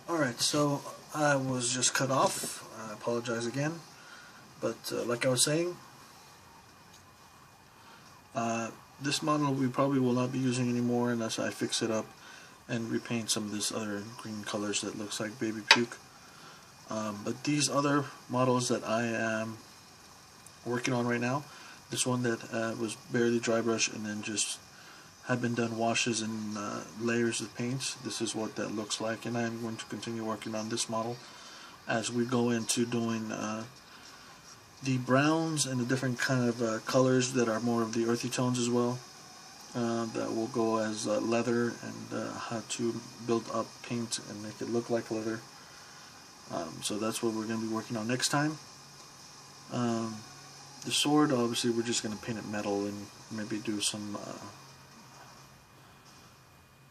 Alright, so I was just cut off. I apologize again. But like I was saying, this model we probably will not be using anymore unless I fix it up and repaint some of this other green colors that looks like baby puke. But these other models that I am working on right now, this one that was barely dry brush and then just had been done washes and layers of paints, this is what that looks like, and I'm going to continue working on this model as we go into doing the browns and the different kind of colors that are more of the earthy tones as well. That will go as leather, and how to build up paint and make it look like leather. So that's what we're going to be working on next time. The sword, obviously we're just going to paint it metal and maybe do some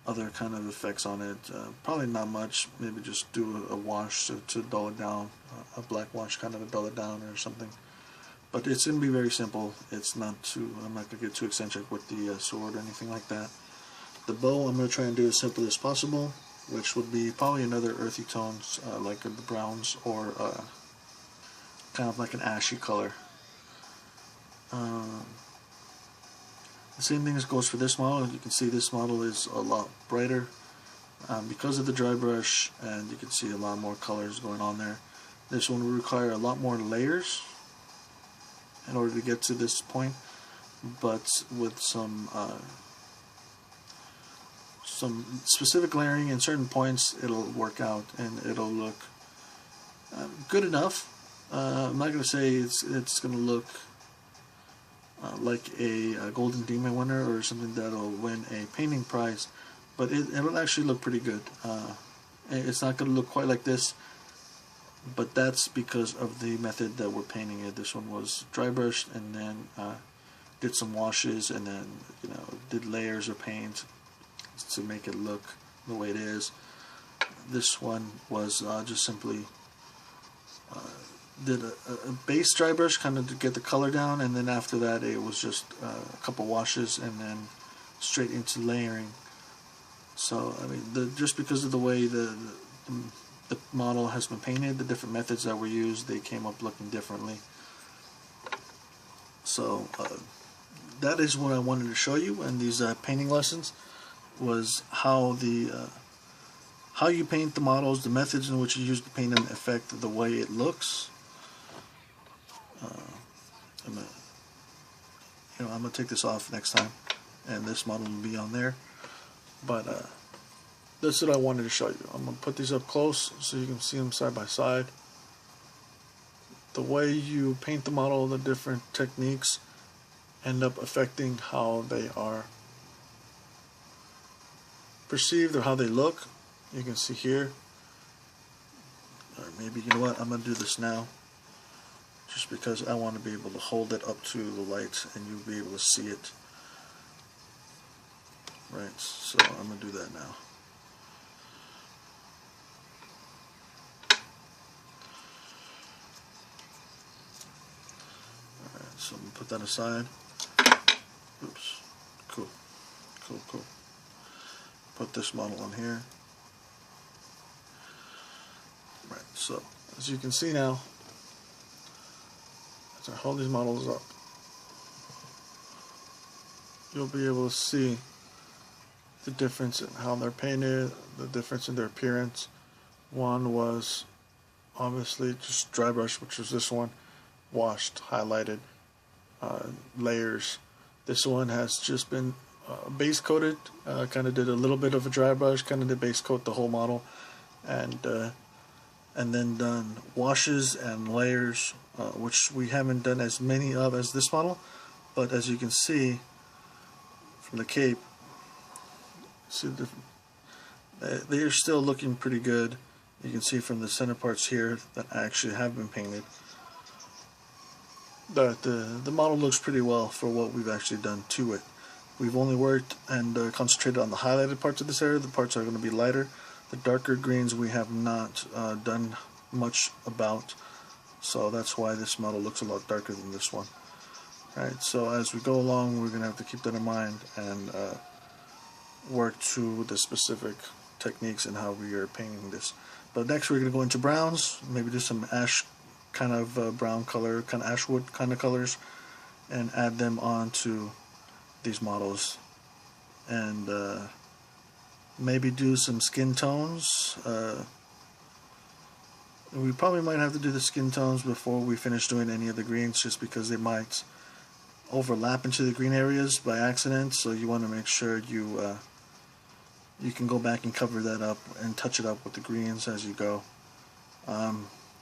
other kind of effects on it. Probably not much, maybe just do a wash to dull it down, a black wash kind of to dull it down or something. But it's going to be very simple. It's not too, I'm not going to get too eccentric with the sword or anything like that. The bow I'm going to try and do as simple as possible, which would be probably another earthy tones like the browns, or kind of like an ashy color. The same thing goes for this model. You can see this model is a lot brighter because of the dry brush, and you can see a lot more colors going on there. This one will require a lot more layers in order to get to this point, but with some specific layering in certain points, it'll work out and it'll look good enough. I'm not going to say it's going to look like a Golden Demon winner or something that'll win a painting prize, but it'll actually look pretty good. It's not going to look quite like this, but that's because of the method that we're painting it. This one was dry brushed and then did some washes and then did layers of paint to make it look the way it is. This one was just simply did a base dry brush kind of to get the color down, and then after that it was just a couple washes and then straight into layering. So I mean, just because of the way the model has been painted, the different methods that were used, they came up looking differently. So that is what I wanted to show you in these painting lessons, was how how you paint the models, the methods in which you use to paint them affect the way it looks. I'm gonna take this off next time, and this model will be on there. But that's what I wanted to show you. I'm gonna put these up close so you can see them side by side. The way you paint the model, the different techniques end up affecting how they are perceived or how they look. You can see here, or maybe, you know what, I'm going to do this now just because I want to be able to hold it up to the light and you'll be able to see it. Right, so I'm going to do that now. Alright, so I'm going to put that aside. Oops, cool. Put this model on here. Right, so as you can see now, as I hold these models up, you'll be able to see the difference in how they're painted, the difference in their appearance. One was obviously just dry brush, which was this one, washed, highlighted, layers. This one has just been base coated, kind of did a little bit of a dry brush, kind of did base coat the whole model, and then done washes and layers, which we haven't done as many of as this model. But as you can see from the cape, see the different, they are still looking pretty good. You can see from the center parts here that actually have been painted that the model looks pretty well for what we've actually done to it. We've only worked and concentrated on the highlighted parts of this area. The parts are going to be lighter. The darker greens we have not done much about, so that's why this model looks a lot darker than this one. Alright, so as we go along, we're going to have to keep that in mind and work to the specific techniques and how we are painting this. But next we're going to go into browns, maybe do some ash kind of brown color, kind of ashwood kind of colors, and add them onto these models. And maybe do some skin tones. We probably might have to do the skin tones before we finish doing any of the greens, just because they might overlap into the green areas by accident. So you want to make sure you can go back and cover that up and touch it up with the greens as you go,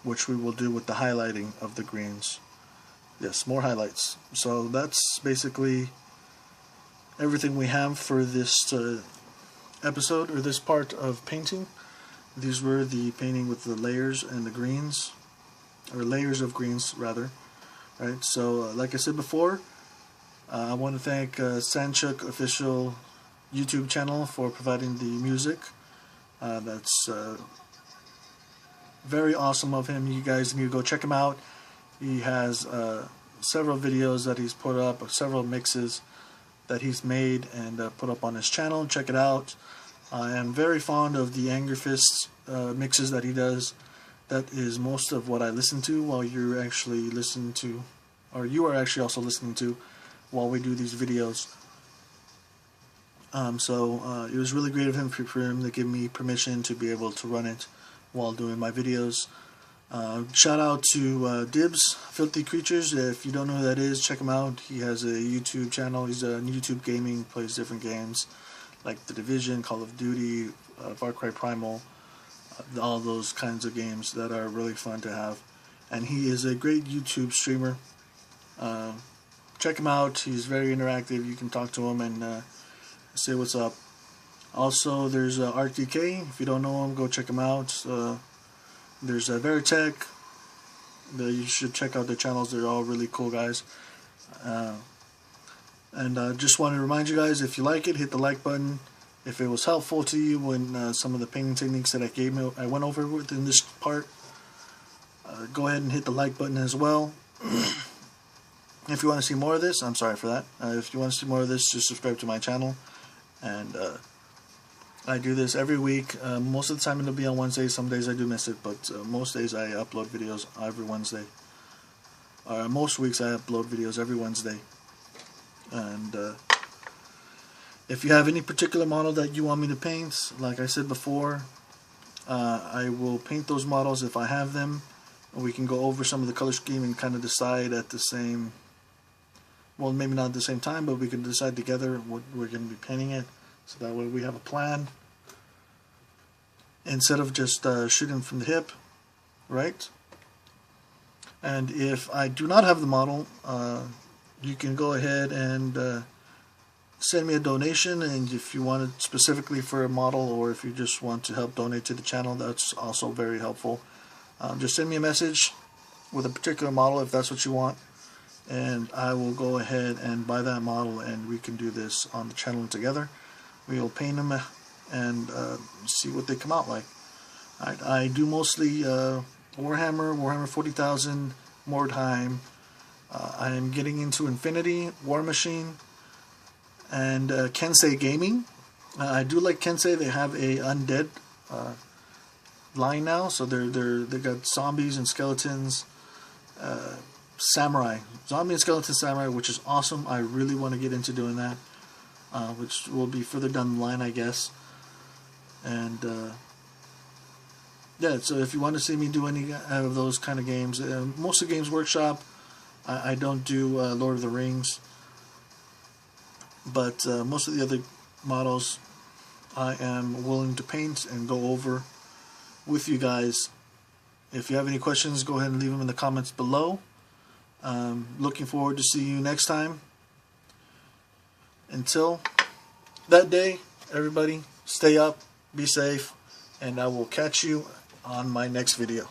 which we will do with the highlighting of the greens. Yes, more highlights. So that's basically everything we have for this episode, or this part of painting. These were the painting with the layers and the greens, or layers of greens rather. Right. So like I said before, I want to thank Sanchuk official YouTube channel for providing the music. That's very awesome of him. You guys need to go check him out. He has several videos that he's put up, several mixes that he's made and put up on his channel. Check it out. I am very fond of the Anger Fist mixes that he does. That is most of what I listen to while you're actually listening to, or you are actually also listening to, while we do these videos. So it was really great of him for him to give me permission to be able to run it while doing my videos. Shout out to Dibs, Filthy Creatures. If you don't know who that is, check him out. He has a YouTube channel. He's on YouTube Gaming, plays different games like The Division, Call of Duty, Far Cry Primal, all those kinds of games that are really fun to have. And he is a great YouTube streamer. Check him out. He's very interactive. You can talk to him and say what's up. Also, there's RTK. If you don't know him, go check him out. There's Veritech. You should check out their channels. They're all really cool guys. And just want to remind you guys, if you like it, hit the like button. If it was helpful to you when some of the painting techniques that I went over with in this part, go ahead and hit the like button as well. If you want to see more of this, I'm sorry for that. If you want to see more of this, just subscribe to my channel. And I do this every week. Most of the time it'll be on Wednesday. Some days I do miss it, but most days I upload videos every Wednesday. Most weeks I upload videos every Wednesday. And if you have any particular model that you want me to paint, like I said before, I will paint those models if I have them. We can go over some of the color scheme and kind of decide at the same, well, maybe not at the same time, but we can decide together what we're going to be painting it, so that way we have a plan instead of just shooting from the hip, right? And if I do not have the model, you can go ahead and send me a donation, and if you want it specifically for a model, or if you just want to help donate to the channel, that's also very helpful. Just send me a message with a particular model if that's what you want, and I will go ahead and buy that model, and we can do this on the channel together. We'll paint them and see what they come out like. I do mostly Warhammer 40,000, Mordheim. I am getting into Infinity, War Machine, and KEIoneGaming. I do like Kensei. They have a undead line now, so they got zombies and skeletons, samurai, zombie and skeleton samurai, which is awesome. I really want to get into doing that, which will be further down the line, I guess. And yeah, so if you want to see me do any of those kind of games, most of Games Workshop, I don't do Lord of the Rings, but most of the other models I am willing to paint and go over with you guys. If you have any questions, go ahead and leave them in the comments below. Looking forward to see you next time. Until that day, everybody, stay up, be safe, and I will catch you on my next video.